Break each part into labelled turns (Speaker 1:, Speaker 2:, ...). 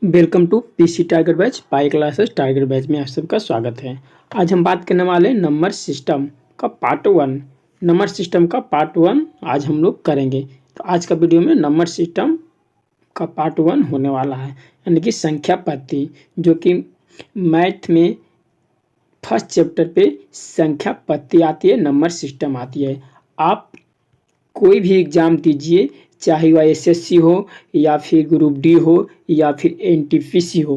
Speaker 1: Welcome to PC tiger batch Pi classes tiger batch में आप सबका स्वागत है। आज हम बात करने वाले नंबर सिस्टम का पार्ट 1। नंबर सिस्टम का पार्ट 1 आज हम लोग करेंगे। तो आज का वीडियो में नंबर सिस्टम का पार्ट 1 होने वाला है, यानी कि संख्या पद्धति, जो कि मैथ में फर्स्ट चैप्टर पे संख्या पद्धति आती है, नंबर सिस्टम आती है। आप कोई भी एग्ज़ाम दीजिए, चाहे वह एसएससी हो या फिर ग्रुप डी हो या फिर एनटीपीसी हो,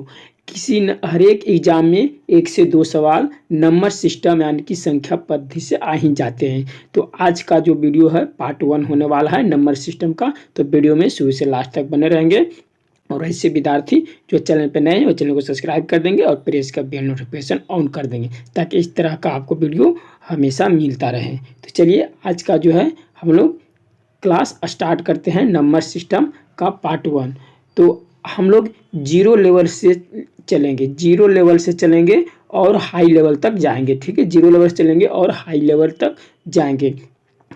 Speaker 1: हर एक एग्ज़ाम में 1 से 2 सवाल नंबर सिस्टम यानी कि संख्या पद्धति से आ ही जाते हैं। तो आज का जो वीडियो है पार्ट 1 होने वाला है नंबर सिस्टम का। तो वीडियो में शुरू से लास्ट तक बने रहेंगे और ऐसे विद्यार्थी जो चैनल पे नए हैं वो चैनल को सब्सक्राइब कर देंगे और प्रेस का बेल नोटिफिकेशन ऑन कर देंगे, ताकि इस तरह का आपको वीडियो हमेशा मिलता रहे। तो चलिए आज का जो है हम लोग क्लास स्टार्ट करते हैं नंबर सिस्टम का पार्ट 1। तो हम लोग जीरो लेवल से चलेंगे और हाई लेवल तक जाएंगे। ठीक है, जीरो लेवल से चलेंगे और हाई लेवल तक जाएंगे।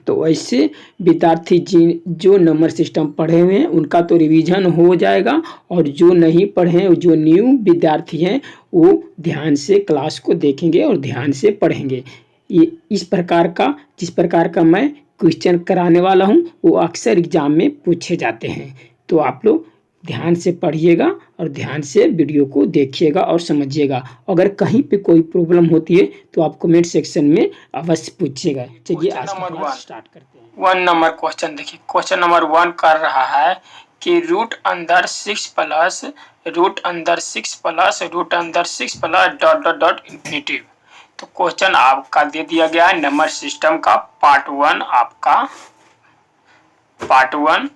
Speaker 1: तो ऐसे विद्यार्थी जो नंबर सिस्टम पढ़े हुए हैं उनका तो रिवीजन हो जाएगा, और जो नहीं पढ़े हैं, जो न्यू विद्यार्थी हैं, वो ध्यान से क्लास को देखेंगे और ध्यान से पढ़ेंगे। ये जिस प्रकार का मैं क्वेश्चन कराने वाला हूँ वो अक्सर एग्जाम में पूछे जाते हैं। तो आप लोग ध्यान से पढ़िएगा और ध्यान से वीडियो को देखिएगा और समझिएगा। अगर कहीं पे कोई प्रॉब्लम होती है तो आप कमेंट सेक्शन में अवश्य पूछिएगा। चलिए आज का क्लास स्टार्ट करते हैं।
Speaker 2: 1 नंबर क्वेश्चन देखिए। क्वेश्चन नंबर 1 कर रहा है कि रूट अंदर 6 plus dot dot dot infinity. तो क्वेश्चन आपका दे दिया गया है नंबर सिस्टम का पार्ट 1, आपका पार्ट 1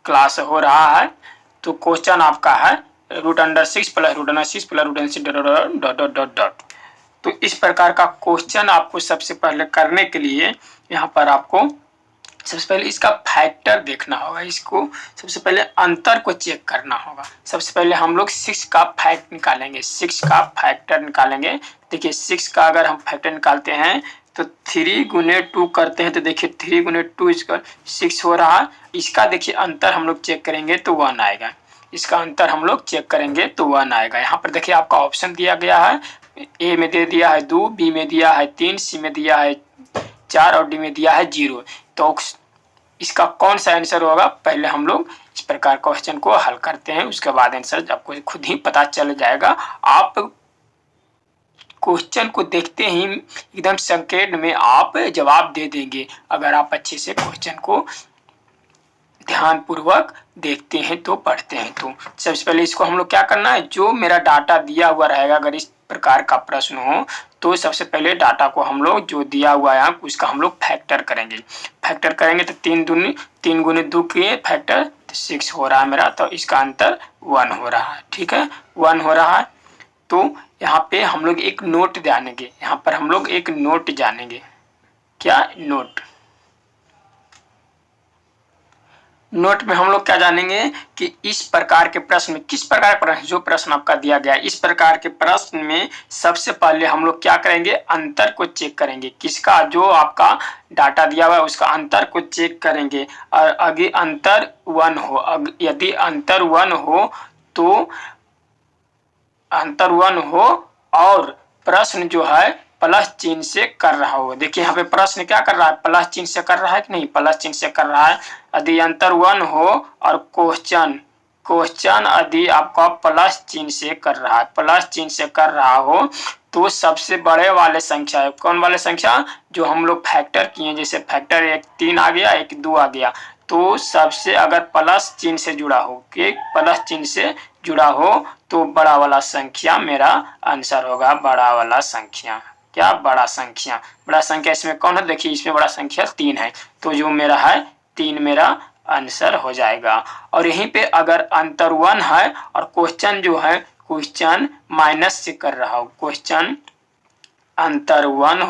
Speaker 2: क्लास हो रहा है। तो क्वेश्चन आपका है root under 6 plus root under 6 plus root under 6 dot dot dot dot. तो इस प्रकार का क्वेश्चन आपको सबसे पहले करने के लिए यहाँ पर आपको सबसे पहले इसका फैक्टर देखना होगा। इसको सबसे पहले अंतर को चेक करना होगा। सबसे पहले हम लोग 6 का फैक्ट निकालेंगे, 6 का फैक्टर निकालेंगे। देखिए 6 का अगर हम फैक्टर निकालते हैं तो 3 गुने 2 करते हैं, तो देखिए 3 गुने 2 इसका 6 हो रहा है। इसका देखिए अंतर हम लोग चेक करेंगे तो 1 आएगा। इसका अंतर हम लोग चेक करेंगे तो 1 आएगा। यहाँ पर देखिए आपका ऑप्शन दिया गया है, ए में दे दिया है 2, बी में दिया है 3, सी में दिया है 4 और डी में दिया है 0। तो इसका कौन सा आंसर होगा, पहले हम लोग इस प्रकार क्वेश्चन को हल करते हैं, उसके बाद आंसर आपको खुद ही पता चल जाएगा। आप क्वेश्चन को देखते ही एकदम सेकंड में आप जवाब दे देंगे, अगर आप अच्छे से क्वेश्चन को ध्यान पूर्वक देखते हैं तो पढ़ते हैं। तो सबसे पहले इसको हम लोग क्या करना है, जो मेरा डाटा दिया हुआ रहेगा, अगर इस प्रकार का प्रश्न हो तो सबसे पहले डाटा को हम लोग जो दिया हुआ है उसका हम लोग फैक्टर करेंगे। फैक्टर करेंगे तो 3 गुने 2 के फैक्टर तो 6 हो रहा है मेरा, तो इसका अंतर 1 हो रहा है। ठीक है, 1 हो रहा है। तो यहाँ पे हम लोग एक नोट जानेंगे, यहाँ पर हम लोग एक नोट जानेंगे। क्या नोट? नोट में हम लोग क्या जानेंगे कि इस प्रकार के प्रश्न में, किस प्रकार का प्रश्न, जो प्रश्न आपका दिया गया है इस प्रकार के प्रश्न में सबसे पहले हम लोग क्या करेंगे, अंतर को चेक करेंगे। किसका, जो आपका डाटा दिया हुआ है उसका अंतर को चेक करेंगे। और अगर अंतर 1 हो, यदि अंतर 1 हो तो अंतर 1 हो और प्रश्न जो है प्लस चिन्ह से कर रहा हो। देखिए यहाँ पे प्रश्न क्या कर रहा है, प्लस चिन्ह से कर रहा है कि नहीं, प्लस चिन्ह से कर रहा है। यदि अंतर 1 हो और क्वेश्चन यदि आपका प्लस चिन्ह से कर रहा है, प्लस चिन्ह से कर रहा हो, तो सबसे बड़े वाले संख्या है, कौन वाले संख्या, जो हम लोग फैक्टर किए, जैसे फैक्टर 1 3 आ गया, 1 2 आ गया, तो सबसे अगर प्लस चिन्ह से जुड़ा हो, कि प्लस चिन्ह से जुड़ा हो तो बड़ा वाला संख्या मेरा आंसर होगा। बड़ा वाला संख्या, क्या, बड़ा संख्या। बड़ा संख्या इसमें कौन है, देखिए इसमें बड़ा संख्या 3 है, तो जो मेरा है 3 मेरा आंसर हो जाएगा। और यहीं पे अगर अंतर 1 है और क्वेश्चन जो है क्वेश्चन माइनस से कर रहा हो, क्वेश्चन अंतर 1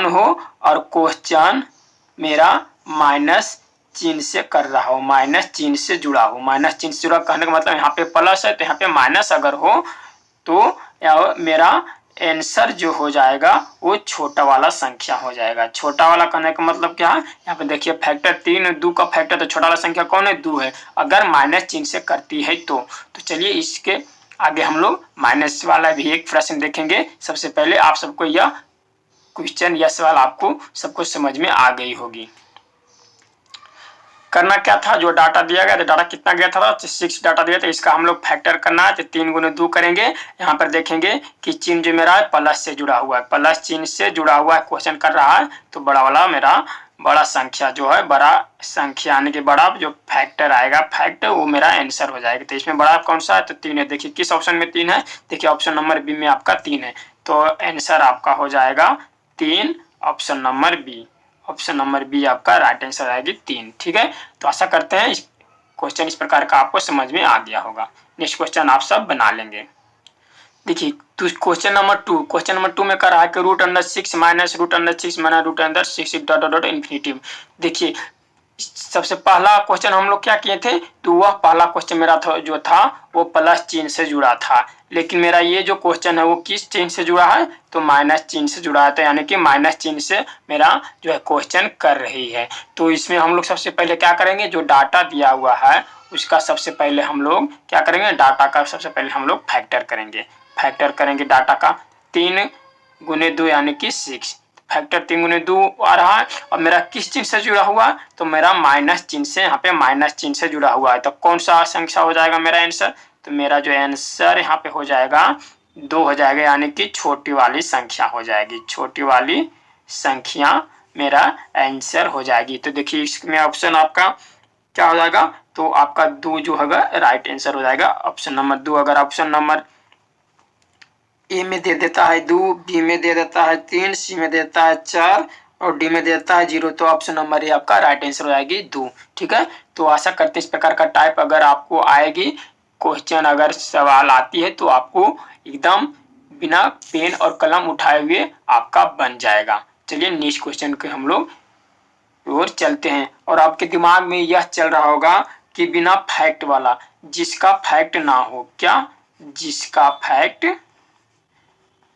Speaker 2: हो और क्वेश्चन मेरा माइनस चिन्ह से कर रहा हो, माइनस चिन्ह से जुड़ा हो। माइनस चिन्ह से जुड़ा कहने का मतलब यहाँ पे प्लस है तो यहाँ पे माइनस अगर हो तो मेरा आंसर जो हो जाएगा वो छोटा वाला संख्या हो जाएगा। छोटा वाला कहने का मतलब क्या है, यहाँ पे देखिए फैक्टर 3 2 का फैक्टर, तो छोटा वाला संख्या कौन है, 2 है। अगर माइनस चिन्ह से करती है तो चलिए इसके आगे हम लोग माइनस वाला भी एक प्रश्न देखेंगे। सबसे पहले आप सबको यह क्वेश्चन या सवाल आपको सबको समझ में आ गई होगी। करना क्या था, जो डाटा दिया गया था, डाटा कितना गया था, 6 डाटा दिया था, इसका हम लोग फैक्टर करना है। तो 3 गुने 2 करेंगे। यहाँ पर देखेंगे कि चिन्ह जो मेरा है प्लस से जुड़ा हुआ है, प्लस चिन्ह से जुड़ा हुआ है, क्वेश्चन कर रहा है। तो बड़ा वाला मेरा बड़ा संख्या जो है, बड़ा संख्या यानी कि बड़ा जो फैक्टर आएगा, फैक्टर वो मेरा आंसर हो जाएगा। तो इसमें बड़ा कौन सा है, तो 3 है। देखिए किस ऑप्शन में 3 है, देखिए ऑप्शन नंबर बी में आपका 3 है। तो आंसर आपका हो जाएगा 3, option number B. Option number B आपका राइट आंसर आएगी 3। ठीक है, तो आशा करते हैं इस क्वेश्चन इस प्रकार का आपको समझ में आ गया होगा। नेक्स्ट क्वेश्चन आप सब बना लेंगे। देखिए तो क्वेश्चन नंबर 2 में कर रहा है कि √6 minus √6 minus √6 dot dot infinitive. देखिए सबसे पहला क्वेश्चन हम लोग क्या किए थे, तो वह पहला क्वेश्चन मेरा जो था वो प्लस चिन्ह से जुड़ा था। लेकिन मेरा ये जो क्वेश्चन है वो किस चिन्ह से जुड़ा है, तो माइनस चिन्ह से जुड़ा है। तो यानी कि माइनस चिन्ह से मेरा जो है क्वेश्चन कर रही है। तो इसमें हम लोग सबसे पहले क्या करेंगे, जो डाटा दिया हुआ है उसका सबसे पहले हम लोग क्या करेंगे, डाटा का सबसे पहले हम लोग फैक्टर करेंगे डाटा का। 3 गुने 2 यानी कि 6, फैक्टर 3 गुने 2 आ रहा है। और मेरा किस चिन्ह से जुड़ा हुआ है, तो मेरा माइनस चिन्ह से, यहाँ पे माइनस चिन्ह से जुड़ा हुआ है। तो कौन सा संख्या हो जाएगा मेरा आंसर, तो मेरा जो आंसर यहाँ पे हो जाएगा 2 हो जाएगा, यानी कि छोटी वाली संख्या हो जाएगी। छोटी वाली संख्या मेरा आंसर हो जाएगी। तो देखिए इसमें ऑप्शन आपका क्या हो जाएगा, तो आपका 2 जो होगा राइट आंसर हो जाएगा, ऑप्शन नंबर 2। अगर ऑप्शन नंबर ए में दे देता है 2, बी में दे देता है 3, सी में देता है 4 और डी में देता है 0, तो ऑप्शन नंबर ए आपका राइट आंसर हो जाएगी 2। ठीक है, तो आशा करते हैं इस प्रकार का टाइप अगर आपको आएगी क्वेश्चन, अगर सवाल आती है तो आपको एकदम बिना पेन और कलम उठाए हुए आपका बन जाएगा। चलिए नेक्स्ट क्वेश्चन के हम लोग और चलते हैं। और आपके दिमाग में यह चल रहा होगा कि बिना फैक्ट वाला, जिसका फैक्ट ना हो, क्या,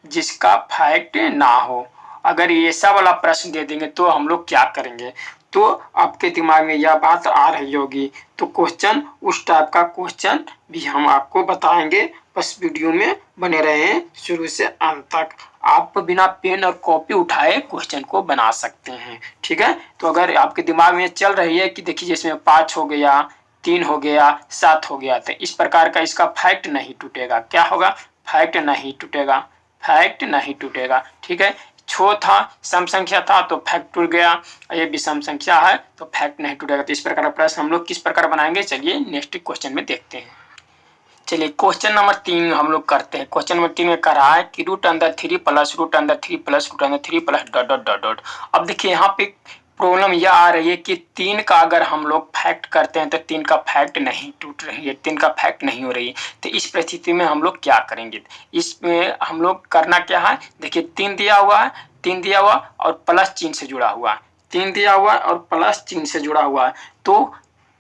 Speaker 2: जिसका फैक्ट ना हो, अगर ऐसा वाला प्रश्न दे देंगे तो हम लोग क्या करेंगे। तो आपके दिमाग में यह बात आ रही होगी, तो क्वेश्चन उस टाइप का क्वेश्चन भी हम आपको बताएंगे। बस वीडियो में बने रहे शुरू से अंत तक। आप बिना पेन और कॉपी उठाए क्वेश्चन को बना सकते हैं। ठीक है, तो अगर आपके दिमाग में चल रही है कि देखिए जिसमें 5 हो गया, 3 हो गया, 7 हो गया, तो इस प्रकार का इसका फैक्ट नहीं टूटेगा। क्या होगा, फैक्ट नहीं टूटेगा। ठीक है, छो था, सम संख्या था तो फैक्ट टूट गया, ये भी सम संख्या है तो फैक्ट नहीं टूटेगा। तो इस प्रकार का प्रश्न हम लोग किस प्रकार बनाएंगे, चलिए नेक्स्ट क्वेश्चन में देखते हैं। चलिए क्वेश्चन नंबर 3 हम लोग करते हैं। क्वेश्चन नंबर 3 में कह रहा है कि √3 plus √3 plus √3 plus dot dot dot dot. अब देखिए यहाँ पे प्रॉब्लम यह आ रही है कि 3 का अगर हम लोग फैक्ट करते हैं तो 3 का फैक्ट नहीं टूट रही है, 3 का फैक्ट नहीं हो रही है। तो इस परिस्थिति में हम लोग क्या करेंगे, इसमें हम लोग करना क्या है, देखिए 3 दिया हुआ और प्लस चिन्ह से जुड़ा हुआ है, 3 दिया हुआ और प्लस चिन्ह से जुड़ा हुआ है। तो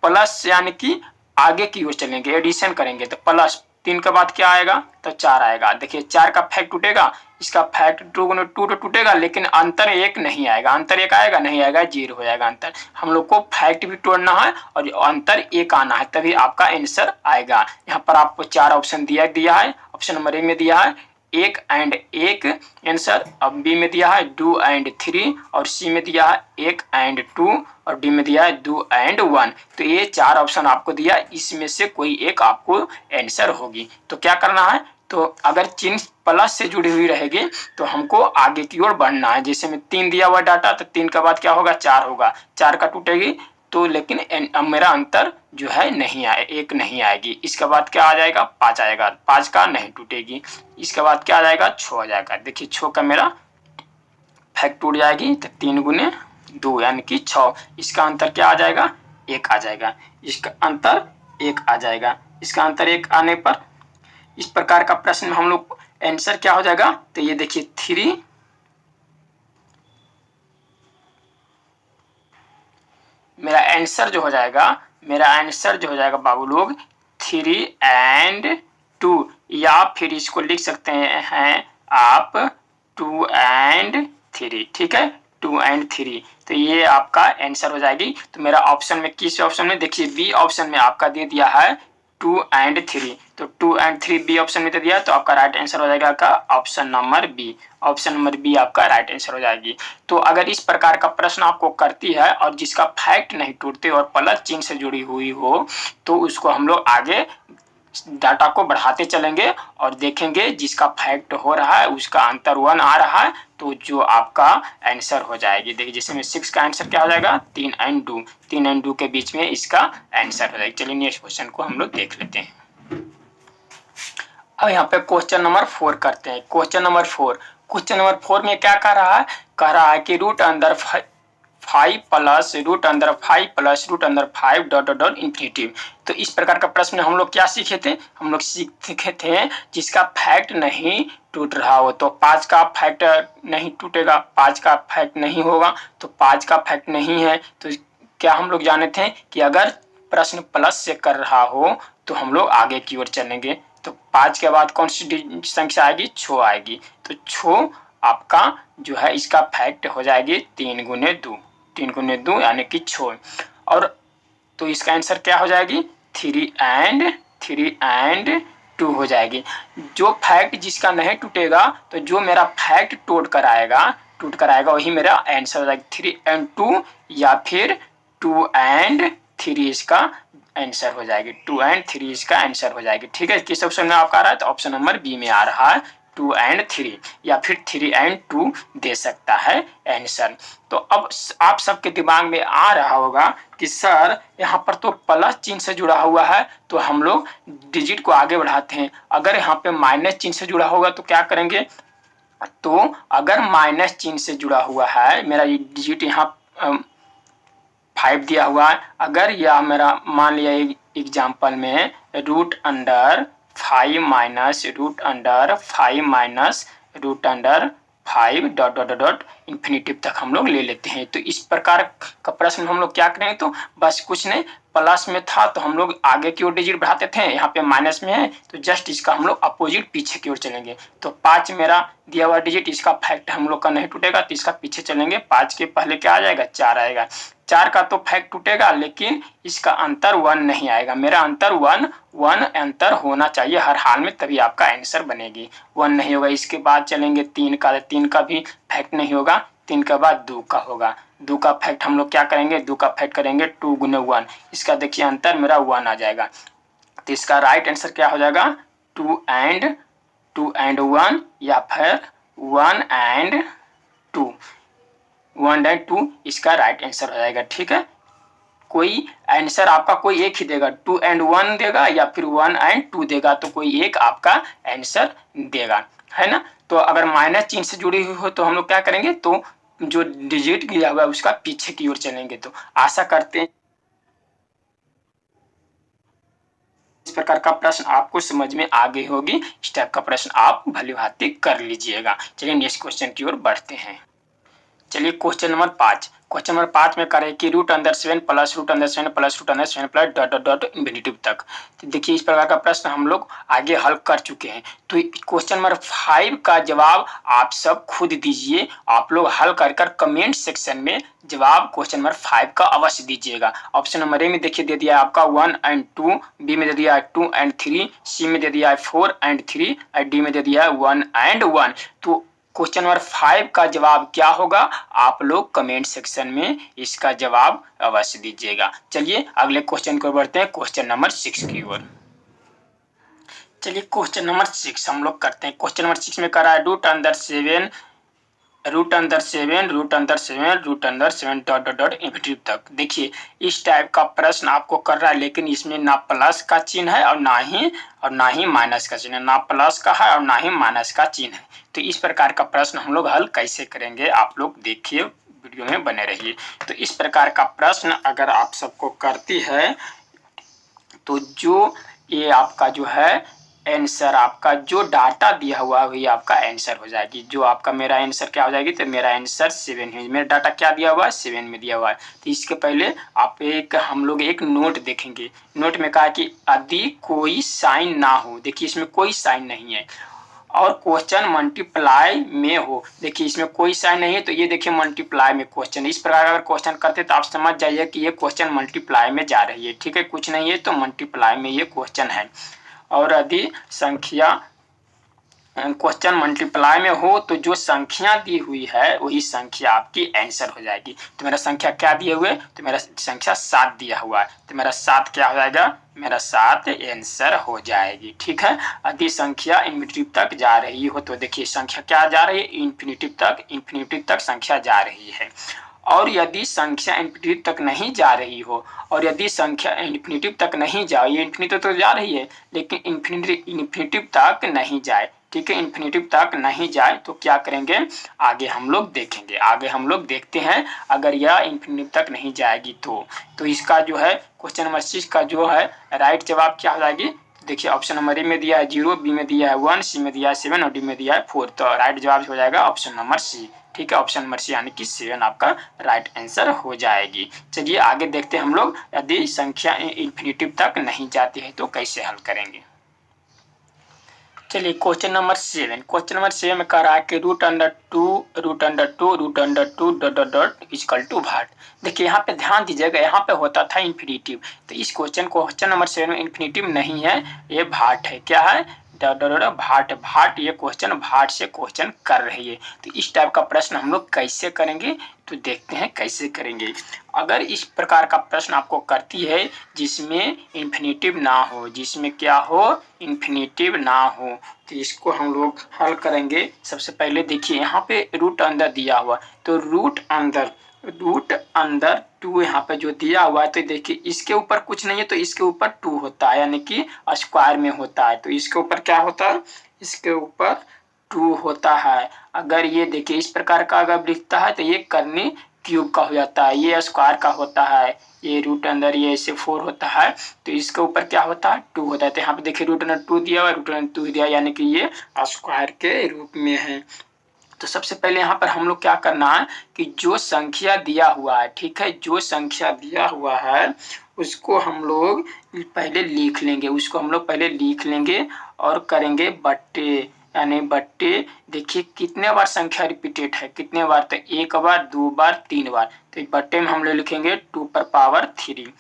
Speaker 2: प्लस यानी कि आगे की ओर चलेंगे, एडिशन करेंगे, तो प्लस 3 के बाद क्या आएगा, तो 4 आएगा। देखिए 4 का फैक्ट टूटेगा, इसका फैक्ट 2 तो टूटेगा, लेकिन अंतर 1 नहीं आएगा। अंतर 1 आएगा, नहीं आएगा, 0 हो जाएगा अंतर। हम लोग को फैक्ट भी तोड़ना है और अंतर 1 आना है, तभी आपका आंसर आएगा। यहाँ पर आपको 4 ऑप्शन दिया है। ऑप्शन नंबर ए में दिया है 1 एंड 1 आंसर, अब बी में दिया है 2 एंड 3 और सी में दिया है 1 एंड 2 और डी में दिया है 2 एंड 1। तो ये 4 ऑप्शन आपको दिया, इसमें से कोई एक आपको आंसर होगी। तो क्या करना है, तो अगर चिन्ह प्लस से जुड़ी हुई रहेगी तो हमको आगे की ओर बढ़ना है। जैसे में 3 दिया हुआ डाटा, तो 3 के बाद क्या होगा, 4 होगा, 4 का टूटेगी तो, लेकिन मेरा अंतर जो है नहीं आए, 1 नहीं आएगी। इसके बाद क्या आ जाएगा, 5 आएगा, 5 का नहीं टूटेगी। इसके बाद क्या आ जाएगा, 6 आ जाएगा। देखिए 6 का मेरा फैक्ट टूट जाएगी, तो 3 गुने 2 यानी कि 6। इसका अंतर क्या आ जाएगा, 1 आ जाएगा। इसका अंतर 1 आ जाएगा। इसका अंतर 1 आने पर इस प्रकार का प्रश्न हम लोग आंसर क्या हो जाएगा, तो ये देखिए 3, मेरा आंसर जो हो जाएगा बाबू लोग 3 एंड 2, या फिर इसको लिख सकते हैं आप 2 and 3, ठीक है, 2 and 3, तो ये आपका आंसर हो जाएगी। तो मेरा ऑप्शन में, किस ऑप्शन में, देखिए बी ऑप्शन में आपका दे दिया है 2 and 3, तो 2 and 3 बी ऑप्शन में दे दिया, तो आपका राइट आंसर हो जाएगा आपका option number B. Option number B आपका राइट आंसर हो जाएगी। तो अगर इस प्रकार का प्रश्न आपको करती है और जिसका फैक्ट नहीं टूटते और प्लस चिन्ह से जुड़ी हुई हो, तो उसको हम लोग आगे डाटा को बढ़ाते चलेंगे और देखेंगे जिसका फैक्ट हो रहा है उसका आंसर 1 आ रहा है, तो जो आपका आंसर हो जाएगी। देखिए जैसे में 6 का आंसर क्या हो जाएगा, 3 and 2, 3 and 2 के बीच में इसका आंसर हो जाएगा। चलिए नेक्स्ट क्वेश्चन को हम लोग देख लेते हैं। अब यहाँ पे क्वेश्चन नंबर 4 करते हैं। क्वेश्चन नंबर 4 में क्या कह रहा है, कह रहा है कि root under 5 plus root under 5 plus root under 5 dot dot dot infinitive. तो इस प्रकार का प्रश्न हम लोग क्या सीखे थे, हम लोग सीखे थे जिसका फैक्ट नहीं टूट रहा हो, तो 5 का फैक्ट नहीं टूटेगा, 5 का फैक्ट नहीं होगा, तो 5 का फैक्ट नहीं है। तो क्या हम लोग जाने थे कि अगर प्रश्न प्लस से कर रहा हो तो हम लोग आगे की ओर चलेंगे। तो 5 के बाद कौन सी संख्या आएगी, 6 आएगी, तो 6 आपका जो है इसका फैक्ट हो जाएगी 3 गुने 2, 3 गुने 2 यानी कि 6। और तो इसका आंसर क्या हो जाएगी, 3 and 2 हो जाएगी। जो फैक्ट जिसका नहीं टूटेगा, तो जो मेरा फैक्ट टूट कर आएगा वही मेरा आंसर हो जाएगा 3 and 2, या फिर 2 and 3 इसका आंसर हो जाएगी, 2 and 3 इसका आंसर हो जाएगी। ठीक है, किस ऑप्शन में आपका आ रहा है, तो ऑप्शन नंबर बी में आ रहा है 2 and 3, या फिर 3 and 2 दे सकता है आंसर। तो अब आप सबके दिमाग में आ रहा होगा कि सर यहाँ पर तो प्लस चिन्ह से जुड़ा हुआ है, तो हम लोग डिजिट को आगे बढ़ाते हैं। अगर यहाँ पे माइनस चिन्ह से जुड़ा होगा तो क्या करेंगे, तो अगर माइनस चिन्ह से जुड़ा हुआ है, मेरा ये डिजिट यहाँ 5 दिया हुआ है, अगर यह मेरा मान लिया एग्जाम्पल में root under 5 minus root under 5 minus root under 5 dot dot dot infinitive तक हम लोग ले लेते हैं। तो इस प्रकार का प्रश्न हम लोग क्या करेंगे, तो बस कुछ नहीं, प्लस में था तो हम लोग आगे की ओर डिजिट बढ़ाते थे, यहाँ पे माइनस में है तो जस्ट इसका हम लोग अपोजिट पीछे की ओर चलेंगे। तो 5 मेरा दिया हुआ डिजिट, इसका फैक्ट हम लोग का नहीं टूटेगा, तो इसका पीछे चलेंगे, 5 के पहले क्या आ जाएगा, 4 आएगा। 4 का तो फैक्ट टूटेगा, लेकिन इसका अंतर 1 नहीं आएगा। मेरा अंतर 1 अंतर होना चाहिए हर हाल में, तभी आपका आंसर बनेगी। 1 नहीं होगा। इसके बाद चलेंगे 3 का भी फैक्ट नहीं होगा, 3 के बाद 2 का होगा। 2 का फैक्ट हम लोग क्या करेंगे, 2 का फैक्ट करेंगे 2 गुने 1, इसका देखिए अंतर मेरा 1 आ जाएगा। तो इसका राइट आंसर क्या हो जाएगा, 2 and 1, या फिर 1 and 2, 1 and 2 इसका राइट आंसर हो जाएगा। ठीक है, कोई आंसर आपका कोई एक ही देगा, 2 and 1 देगा या फिर 1 and 2 देगा, तो कोई एक आपका आंसर देगा, है ना। तो अगर माइनस चिन्ह से जुड़ी हुई हो तो हम लोग क्या करेंगे, तो जो डिजिट दिया हुआ है उसका पीछे की ओर चलेंगे। तो आशा करते हैं इस प्रकार का प्रश्न आपको समझ में आ गई होगी। इस टाइप का प्रश्न आप भली भांति कर लीजिएगा। चलिए नेक्स्ट क्वेश्चन की ओर बढ़ते हैं। चलिए क्वेश्चन नंबर 5 में करें कि root under 7 plus root under 7 plus root under 7 plus dot dot dot infinitive तक। तो देखिए इस प्रकार का प्रश्न हम लोग आगे हल कर चुके हैं। तो क्वेश्चन नंबर 5 का जवाब आप सब खुद दीजिए। आप लोग हल कर कमेंट सेक्शन में जवाब क्वेश्चन नंबर 5 का अवश्य दीजिएगा। ऑप्शन नंबर ए में देखिए दे दिया है आपका 1 and 2, बी में दे दिया है 2 and 3, सी में दे दिया है 4 and 3 और डी में दे दिया है 1 and 1। तो क्वेश्चन नंबर 5 का जवाब क्या होगा, आप लोग कमेंट सेक्शन में इसका जवाब अवश्य दीजिएगा। चलिए अगले क्वेश्चन की ओर बढ़ते हैं, क्वेश्चन नंबर 6 की ओर। चलिए क्वेश्चन नंबर 6 हम लोग करते हैं। क्वेश्चन नंबर 6 में कर रहा है root under 7 root under 7 root under 7 root under 7 dot dot dot infinitive तक। देखिए इस टाइप का प्रश्न आपको कर रहा है, लेकिन इसमें ना प्लस का चिन्ह है और ना ही माइनस का चिन्ह है, ना प्लस का है और ना ही माइनस का चिन्ह है। तो इस प्रकार का प्रश्न हम लोग हल कैसे करेंगे, आप लोग देखिए, वीडियो में बने रहिए। तो इस प्रकार का प्रश्न अगर आप सबको करती है, तो जो ये आपका जो है आंसर, आपका जो डाटा दिया हुआ है वही आपका आंसर हो जाएगी। जो आपका मेरा आंसर क्या हो जाएगी, तो मेरा आंसर 7 है। मेरा डाटा क्या दिया हुआ है, 7 में दिया हुआ है। तो इसके पहले हम लोग एक नोट देखेंगे। नोट में कहा कि यदि कोई साइन ना हो, देखिए इसमें कोई साइन नहीं है, और क्वेश्चन मल्टीप्लाई में हो। देखिए इसमें कोई साइन नहीं है, तो ये देखिए मल्टीप्लाई में क्वेश्चन। इस प्रकार अगर क्वेश्चन करते तो आप समझ जाइए कि ये क्वेश्चन मल्टीप्लाई में जा रही है। ठीक है, कुछ नहीं है तो मल्टीप्लाई में ये क्वेश्चन है। और यदि संख्या क्वेश्चन मल्टीप्लाई में हो तो जो संख्या दी हुई है वही संख्या आपकी आंसर हो जाएगी। तो मेरा संख्या क्या दिए हुए, तो मेरा संख्या 7 दिया हुआ है, तो मेरा 7 क्या हो जाएगा, मेरा 7 आंसर हो जाएगी। ठीक है, यदि संख्या इन्फिनिटी तक जा रही हो तो देखिए संख्या क्या जा रही है, इन्फिनिटी तक संख्या जा रही है। और यदि संख्या इन्फिनिटी तक नहीं जा रही हो, और यदि संख्या इन्फिनिटी तक नहीं जाए, ये इन्फिनिटी तो जा रही है लेकिन इन्फिनिटी तक नहीं जाए, ठीक है, इन्फिनिटी तक नहीं जाए तो क्या करेंगे, आगे हम लोग देखेंगे। आगे हम लोग देखते हैं अगर यह इन्फिनिटी तक नहीं जाएगी तो इसका जो है क्वेश्चन नंबर 6 का जो है राइट जवाब क्या हो जाएगी। देखिए ऑप्शन नंबर ए में दिया है 0, बी में दिया है 1, सी में दिया है 7 और डी में दिया है 4। तो राइट जवाब हो जाएगा ऑप्शन नंबर सी। ठीक है, ऑप्शन नंबर सी यानी कि 7 आपका राइट आंसर हो जाएगी। चलिए आगे देखते हैं हम लोग, यदि संख्या इन्फिनिटी तक नहीं जाती है तो कैसे हल करेंगे। चलिए क्वेश्चन नंबर 7 में कह रहा है कि √2 डॉट इक्वल टू भाट। देखिए यहाँ पे ध्यान दीजिएगा, यहाँ पे होता था इन्फिनिटिव, तो इस क्वेश्चन नंबर 7 में इन्फिनिटिव नहीं है, ये भाट है। क्या है, भाट। ये क्वेश्चन भाट से क्वेश्चन कर रही है। तो इस टाइप का प्रश्न हम लोग कैसे करेंगे, तो देखते हैं कैसे करेंगे। अगर इस प्रकार का प्रश्न आपको करती है जिसमें इन्फिनिटिव ना हो, जिसमें क्या हो, इन्फिनिटिव ना हो, तो इसको हम लोग हल करेंगे। सबसे पहले देखिए यहाँ पे रूट अंदर दिया हुआ, तो रूट अंदर 2 यहाँ पे जो दिया हुआ है, तो देखिए इसके ऊपर कुछ नहीं है तो इसके ऊपर 2 होता है, यानी कि स्क्वायर में होता है। तो इसके ऊपर क्या होता है, इसके ऊपर 2 होता है। अगर ये देखिए इस प्रकार का अगर लिखता है तो ये करनी क्यूब का हो जाता है, ये स्क्वायर का होता है, ये रूट अंदर ये ऐसे 4 होता है, तो इसके ऊपर क्या होता है, 2 होता है। तो यहाँ पे देखिए रूट अंदर 2 दिया हुआ है, रूट अंदर 2 दिया, यानी कि ये स्क्वायर के रूप में है। तो सबसे पहले यहाँ पर हम लोग क्या करना है कि जो संख्या दिया हुआ है, ठीक है, जो संख्या दिया हुआ है उसको हम लोग पहले लिख लेंगे, और करेंगे बट्टे, यानी बट्टे। देखिए कितने बार संख्या रिपीटेड है, कितने बार, तो 1 बार, 2 बार, 3 बार। तो बट्टे में हम लोग लिखेंगे 2 पर पावर 3।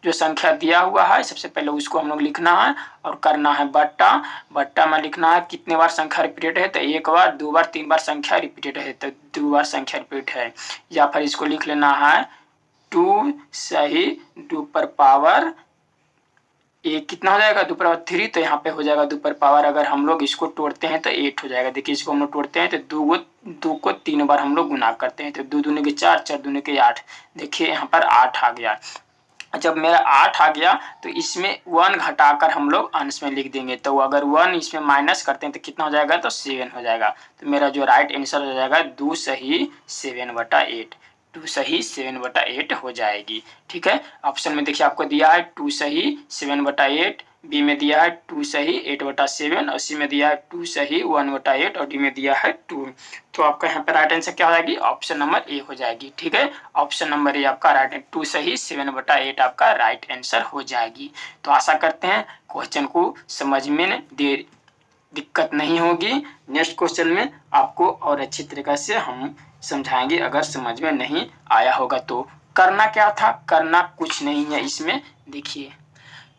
Speaker 2: जो संख्या दिया हुआ है सबसे पहले उसको हम लोग लिखना है और करना है बट्टा में लिखना है कितने बार संख्या रिपीटेड है, तो 1 बार, 2 बार, 3 बार संख्या रिपीटेड है, तो 2 बार संख्या रिपीट है। या फिर इसको लिख लेना है 2 सही 2 पर पावर, ये कितना हो जाएगा, 2 पर पावर 3, तो यहाँ पे हो जाएगा 2 पर पावर, अगर हम लोग इसको तोड़ते हैं तो 8 हो जाएगा। देखिए इसको हम लोग तोड़ते हैं तो 2 को 3 बार हम लोग गुना करते हैं, तो 2 दूनी के 4, 4 दूनी के 8। देखिए यहाँ पर 8 आ गया। जब मेरा 8 आ गया तो इसमें 1 घटाकर हम लोग अंश में लिख देंगे, तो अगर 1 इसमें माइनस करते हैं तो कितना हो जाएगा, तो 7 हो जाएगा। तो मेरा जो राइट आंसर हो जाएगा 2 सही 7/8, 2 सही 7/8 हो जाएगी। ठीक है, ऑप्शन में देखिए आपको दिया है 2 सही 7/8, बी में दिया है 2 सही 8/7, और सी में दिया है 2 सही 1/8, और डी में दिया है 2। तो आपका यहाँ पे राइट आंसर क्या हो जाएगी, ऑप्शन नंबर ए हो जाएगी। ठीक है, ऑप्शन नंबर ए आपका राइट है, 2 सही 7/8 आपका राइट आंसर हो जाएगी। तो आशा करते हैं क्वेश्चन को समझ में दिक्कत नहीं होगी। नेक्स्ट क्वेश्चन में आपको और अच्छी तरीके से हम समझाएंगे। अगर समझ में नहीं आया होगा तो करना क्या था, करना कुछ नहीं है इसमें। देखिए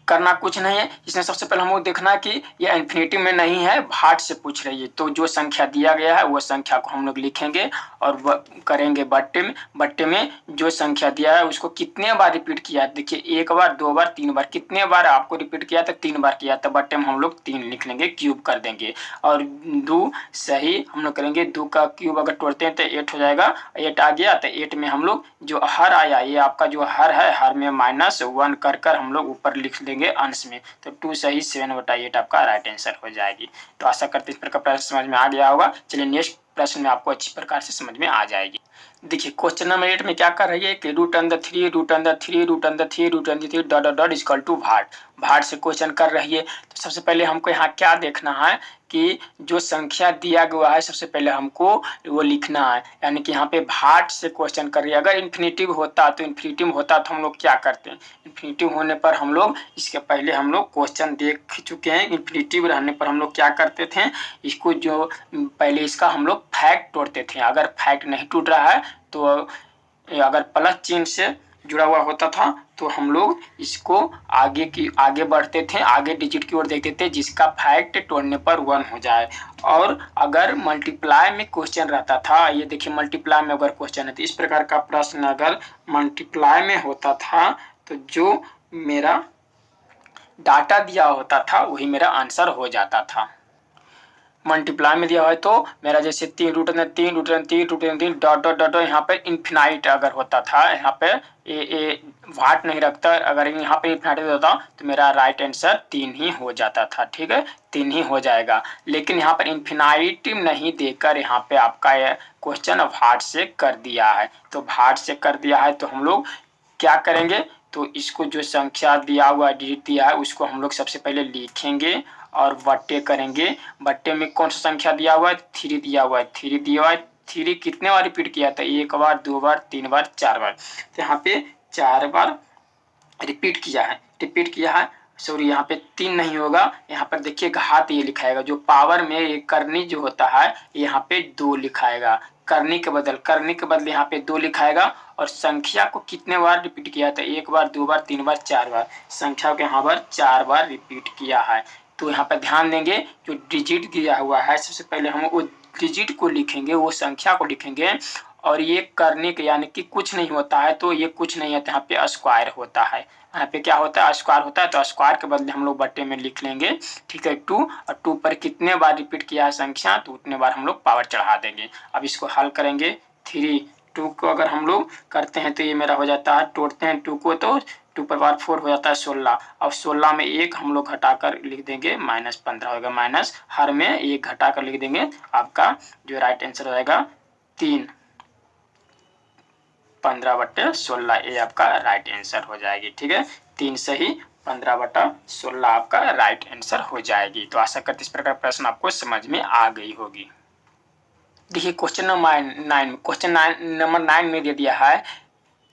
Speaker 2: करना कुछ नहीं है इसमें, सबसे पहले हम लोग देखना कि यह इन्फिनिटी में नहीं है, भाट से पूछ रही है। तो जो संख्या दिया गया है वो संख्या को हम लोग लिखेंगे और करेंगे बट्टे में जो संख्या दिया है उसको कितने बार रिपीट किया है। देखिए 1 बार, 2 बार, 3 बार, कितने बार आपको रिपीट किया था, 3 बार किया, तो बट्टे में हम लोग 3 लिख लेंगे, क्यूब कर देंगे। और 2 सही हम लोग करेंगे, 2 का क्यूब अगर तोड़ते हैं तो 8 हो जाएगा, 8 आ गया, तो 8 में हम लोग जो हर आया, ये आपका जो हर है, हर में -1 कर हम लोग ऊपर लिख देंगे अंश में, तो 2 सही 7/8 आपका राइट आंसर हो जाएगी। तो आशा करते इस प्रकार प्रश्न समझ में आ गया होगा। चलिए नेक्स्ट प्रश्न में आपको अच्छी प्रकार से समझ में आ जाएगी। देखिए क्वेश्चन नंबर 8 में क्या कर रही है कि root under three root under three root under three root under three dot dot dot equal to भाट भाट से क्वेश्चन कर रही है। तो सबसे पहले हमको यहाँ क्या देखना है कि जो संख्या दिया गया है सबसे पहले हमको वो लिखना है, यानी कि यहाँ पे भाट से क्वेश्चन कर रही है। अगर इन्फिनेटिव होता तो हम लोग क्या करते हैं, इन्फिनेटिव होने पर हम लोग इसके पहले हम लोग क्वेश्चन देख चुके हैं। इन्फिनेटिव रहने पर हम लोग क्या करते थे, इसको जो पहले इसका हम लोग फैक्ट तोड़ते थे। अगर फैक्ट नहीं टूट रहा है तो अगर प्लस चिन्ह से जुड़ा हुआ होता था तो हम लोग इसको आगे बढ़ते थे, आगे डिजिट की ओर देखते थे जिसका फैक्ट तोड़ने पर 1 हो जाए। और अगर मल्टीप्लाई में क्वेश्चन रहता था, ये देखिए मल्टीप्लाई में अगर क्वेश्चन है तो इस प्रकार का प्रश्न अगर मल्टीप्लाई में होता था तो जो मेरा डाटा दिया होता था वही मेरा आंसर हो जाता था। मल्टीप्लाई में दिया है तो मेरा जैसे 3 रूट अंदर 3 रूट अंदर 3 रूट अंदर 3 डॉट डॉट डॉट यहाँ पे इन्फिनाइट अगर होता था, यहाँ पे ये वाट नहीं रखता, अगर यहाँ पे इन्फिनाइट होता तो मेरा राइट आंसर 3 ही हो जाता था। ठीक है, 3 ही हो जाएगा। लेकिन यहाँ पर इन्फिनाइट नहीं देकर यहाँ पे आपका ये क्वेश्चन भाट से कर दिया है। तो भाट से कर दिया है तो हम लोग क्या करेंगे, तो इसको जो संख्या दिया हुआ डिजिट दिया है उसको हम लोग सबसे पहले लिखेंगे और बट्टे करेंगे। बट्टे में कौन सा संख्या दिया हुआ है, 3 दिया हुआ है। 3 दिया हुआ है, 3 कितने बार रिपीट किया था, 1 बार 2 बार 3 बार 4 बार, तो यहाँ पे 4 बार रिपीट किया है। सॉरी यहाँ पे 3 नहीं होगा, यहाँ पर देखिए घात ये लिखाएगा, जो पावर में ये करनी जो होता है यहाँ पे 2 लिखाएगा, करने के बदले यहाँ पे 2 लिखाएगा। और संख्या को कितने बार रिपीट किया था, 1 बार 2 बार 3 बार 4 बार, संख्या को यहाँ पर 4 बार रिपीट किया है। तो यहाँ पर ध्यान देंगे जो डिजिट दिया हुआ है सबसे पहले हम वो डिजिट को लिखेंगे, वो संख्या को लिखेंगे। और ये करने के यानी कि कुछ नहीं होता है तो ये कुछ नहीं है, तो यहाँ पे स्क्वायर होता है। यहाँ पे क्या होता है, स्क्वायर होता है, तो स्क्वायर के बदले हम लोग बट्टे में लिख लेंगे। ठीक है, 2 और 2 पर कितने बार रिपीट किया है संख्या तो उतने बार हम लोग पावर चढ़ा देंगे। अब इसको हल करेंगे। 3 2 को अगर हम लोग करते हैं तो ये मेरा हो जाता है, तोड़ते हैं 2 को तो 2 पर बार 4 हो जाता है 16। और 16 में 1 हम लोग घटाकर लिख देंगे, -15 होगा। माइनस हर में 1 घटाकर लिख देंगे, आपका जो राइट आंसर हो जाएगा 3। 15/16 ये आपका राइट आंसर हो जाएगी। ठीक है, 3 सही 15/16 आपका राइट आंसर हो जाएगी। तो आशा करते इस प्रकार प्रश्न आपको समझ में आ गई होगी। देखिए क्वेश्चन नंबर 9 में दे दिया है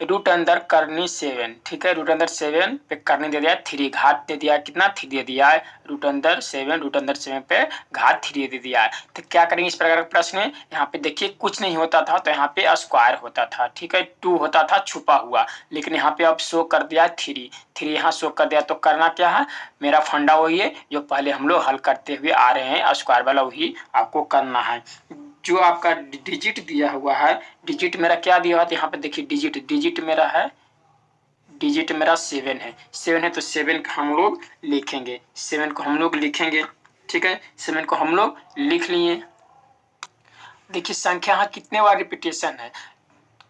Speaker 2: रूट अंदर करनी 7। ठीक है, रूट अंदर 7 पे करनी दे दिया है 3, घात दे दिया है कितना 3 दे दिया है, रूट अंदर 7 पे घात 3 दे दिया है। तो क्या करेंगे इस प्रकार का प्रश्न में, यहाँ पे देखिए कुछ नहीं होता था तो यहाँ पे स्क्वायर होता था। ठीक है, 2 होता था छुपा हुआ, लेकिन यहाँ पे अब शो कर दिया 3 यहाँ शो कर दिया। तो करना क्या है, मेरा फंडा वही है जो पहले हम लोग हल करते हुए आ रहे हैं, स्क्वायर वाला वही आपको करना है। जो आपका डिजिट दिया हुआ है, डिजिट मेरा क्या दिया हुआ है, यहाँ पे देखिए डिजिट मेरा है, डिजिट मेरा 7 है। 7 है तो 7 को हम लोग लिखेंगे, 7 को हम लोग लिखेंगे। ठीक है, 7 को हम लोग लिख लिए। देखिए संख्या यहाँ कितने बार रिपीटेशन है,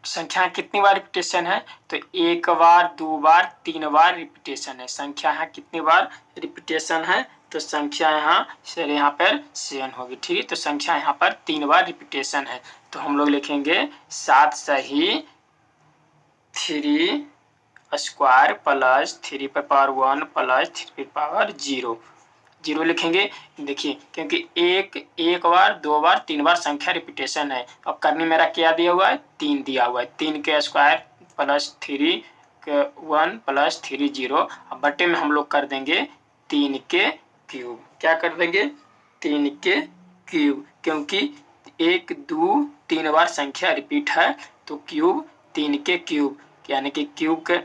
Speaker 2: संख्या कितनी बार रिपीटेशन है, तो 1 बार 2 बार 3 बार रिपीटेशन है। संख्या यहाँ कितनी बार रिपीटेशन है, तो संख्या यहाँ पर 7 होगी। ठीक है, तो संख्या यहाँ पर 3 बार रिपीटेशन है। तो हम लोग लिखेंगे 7 सही 3 स्क्वायर प्लस 3 पर पावर 1 प्लस 3 पर पावर 0 लिखेंगे। देखिए क्योंकि एक बार 2 बार 3 बार संख्या रिपीटेशन है। अब करने मेरा क्या दिया हुआ है, 3 दिया हुआ है, 3 के स्क्वायर प्लस 3 के 1 प्लस 3 0। अब बट्टे में हम लोग कर देंगे 3 के क्यूब। क्या कर देंगे, 3 के क्यूब, क्योंकि 1 2 3 बार संख्या रिपीट है तो क्यूब 3 के क्यूब, यानी कि क्यूब के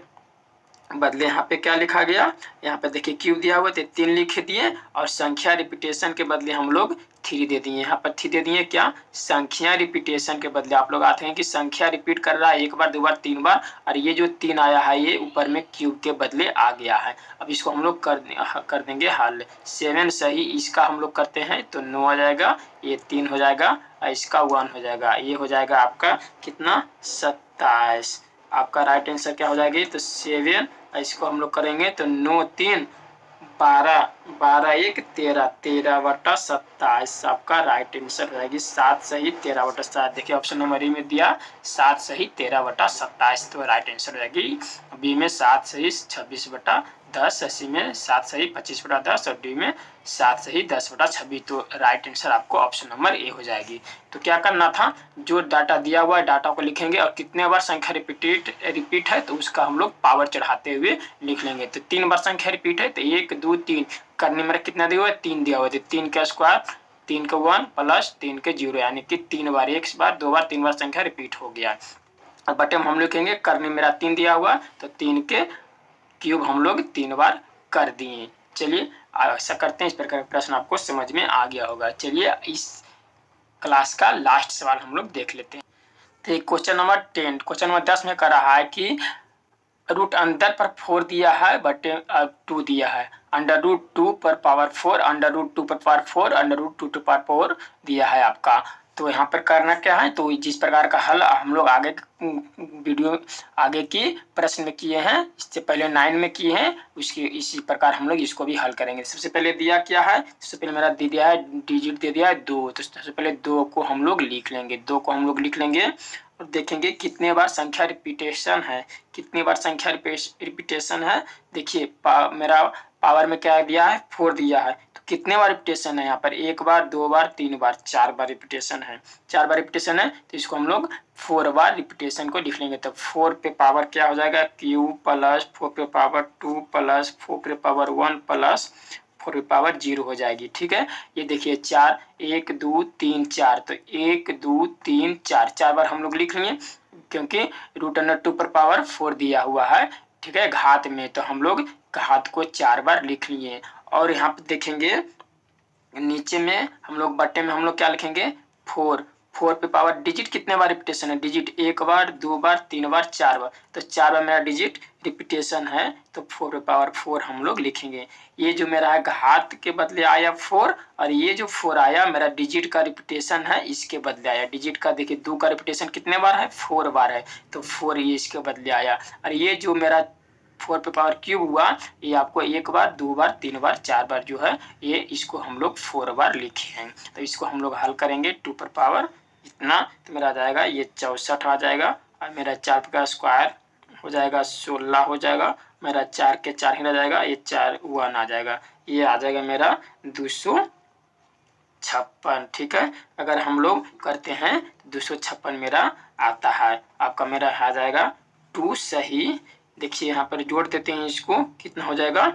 Speaker 2: बदले यहाँ पे क्या लिखा गया, यहाँ पे देखिए क्यूब दिया हुआ तो 3 लिख दिए, और संख्या रिपीटेशन के बदले हम लोग 3 दे दिए। यहाँ पर 3 दे दिए, क्या संख्या रिपीटेशन के बदले आप लोग आते हैं कि संख्या रिपीट कर रहा है 1 बार 2 बार 3 बार, और ये जो 3 आया है ये ऊपर में क्यूब के बदले आ गया है। अब इसको हम लोग कर देंगे हल। 7 सही इसका हम लोग करते हैं तो 9 आ जाएगा, ये 3 हो जाएगा और इसका 1 हो जाएगा, ये हो जाएगा आपका कितना 27। आपका राइट आंसर क्या हो जाएगी, तो 7। इसको हम लोग करेंगे तो 9 3 12 12 1 13 13/27 आपका राइट आंसर हो जाएगी। 7 सही 13/7। देखिए ऑप्शन नंबर ए में दिया 7 सही 13/27 तो राइट आंसर हो जाएगी। बी में 7 सही 26/10, सी में 7 सही 25/10 और डी में 7 सही 10/26 तो राइट आंसर आपको ऑप्शन नंबर ए हो जाएगी। तो क्या करना था, जो डाटा दिया हुआ है डाटा को लिखेंगे और कितने बार संख्या रिपीट है तो उसका हम लोग पावर चढ़ाते हुए लिख लेंगे। तो 3 बार संख्या रिपीट है तो 1 2 3 करने में कितना दिया हुआ है 3 दिया हुआ है, 3 का स्क्वायर 3 का 1 प्लस 3 के 0 यानी कि 3 बार, 1 बार 2 बार 3 बार संख्या रिपीट हो गया। अब बटे में हम लिखेंगे करने मेरा 3 दिया हुआ तो 3 के क्यूब हम लोग 3 बार कर दिए। चलिए ऐसा करते हैं, इस प्रकार का प्रश्न आपको समझ में आ गया होगा। चलिए इस क्लास का लास्ट सवाल हम लोग देख लेते हैं। तो क्वेश्चन नंबर 10 क्वेश्चन नंबर 10 में कर रहा है कि रूट अंदर पर 4 दिया है बटे 2 दिया है, अंडर रूट 2 पर पावर 4, अंडर रूट 2 पर पावर 4, अंडर रूट 2 पर पावर 4 दिया है आपका। तो यहाँ पर करना क्या है, तो जिस प्रकार का हल हम लोग आगे वीडियो आगे की प्रश्न में किए हैं, इससे पहले 9 में किए हैं, उसकी इसी प्रकार हम लोग इसको भी हल करेंगे। सबसे पहले दिया क्या है, सबसे पहले मेरा दे दिया है डिजिट दे दिया है 2, तो सबसे पहले 2 को हम लोग लिख लेंगे, 2 को हम लोग लिख लेंगे और देखेंगे कितने बार संख्या रिपीटेशन है, कितनी बार संख्या रिपीटेशन है। देखिए मेरा पावर में क्या दिया है 4 दिया है, तो कितने बार रिपीटेशन है यहाँ पर, 1 बार 2 बार 3 बार 4 बार रिपीटेशन है, 4 बार रिपीटेशन है तो इसको हम लोग 4 बार रिपीटेशन को लिख लेंगे। तो 4 पे पावर क्या हो जाएगा क्यू प्लस 4 पे पावर 2 प्लस 4 पे पावर 1 प्लस 4 पे पावर 0 हो जाएगी। ठीक है, ये देखिए 4 1 2 3 4 तो 1 2 3 4 4 बार हम लोग लिख लेंगे क्योंकि रूट अंडर 2 पर पावर 4 दिया हुआ है। ठीक है, घात में तो हम लोग घात को 4 बार लिख लिए। और यहाँ पे देखेंगे नीचे में हम लोग बट्टे में हम लोग क्या लिखेंगे 4 4 पे पावर डिजिट कितने बार रिपीटेशन है, डिजिट 1 बार 2 बार 3 बार 4 बार, तो 4 बार मेरा डिजिट रिपीटेशन है तो 4 पे पावर 4 हम लोग लिखेंगे। ये जो मेरा है घात के बदले आया 4 और ये जो 4 आया मेरा डिजिट का रिपीटेशन है इसके बदले आया। डिजिट का देखिए 2 का रिपीटेशन कितने बार है 4 बार है तो 4 ये इसके बदले आया। और ये जो मेरा 4 पे पावर क्यूब हुआ ये आपको 1 बार 2 बार 3 बार 4 बार जो है ये इसको हम लोग 4 बार लिखे हैं। तो इसको हम लोग हल करेंगे 2 पर पावर इतना तो मेरा आ जाएगा ये 64 आ जाएगा और मेरा 4 का स्क्वायर हो जाएगा 16 हो जाएगा, मेरा 4 के 4 ही रह जाएगा, ये 4 1 आ जाएगा, ये आ जाएगा मेरा 256। ठीक है, अगर हम लोग करते हैं 256 मेरा आता है, आपका मेरा आ जाएगा 2 सही। देखिए यहाँ पर जोड़ देते हैं इसको कितना हो जाएगा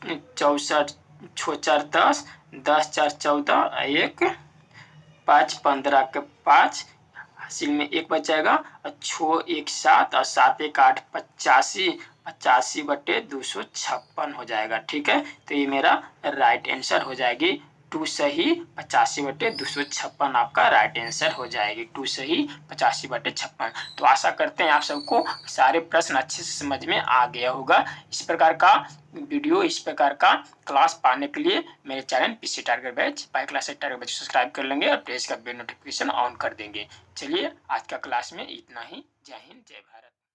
Speaker 2: 64 6 4 10 10 4 14 1 5 15 के 5 हासिल में 1 बच जाएगा और 6 1 7 और 7 1 8 85 85 बटे 256 हो जाएगा। ठीक है, तो ये मेरा राइट आंसर हो जाएगी 2 सही 85 बटे 256 आपका राइट आंसर हो जाएगी, 2 सही 85 बटे 56। तो आशा करते हैं आप सबको सारे प्रश्न अच्छे से समझ में आ गया होगा। इस प्रकार का वीडियो इस प्रकार का क्लास पाने के लिए मेरे चैनल पीसी टारगेट बैच पाई क्लास टारगेट बैच सब्सक्राइब कर लेंगे और प्रेस का बेल नोटिफिकेशन ऑन कर देंगे। चलिए आज का क्लास में इतना ही। जय हिंद जय भारत।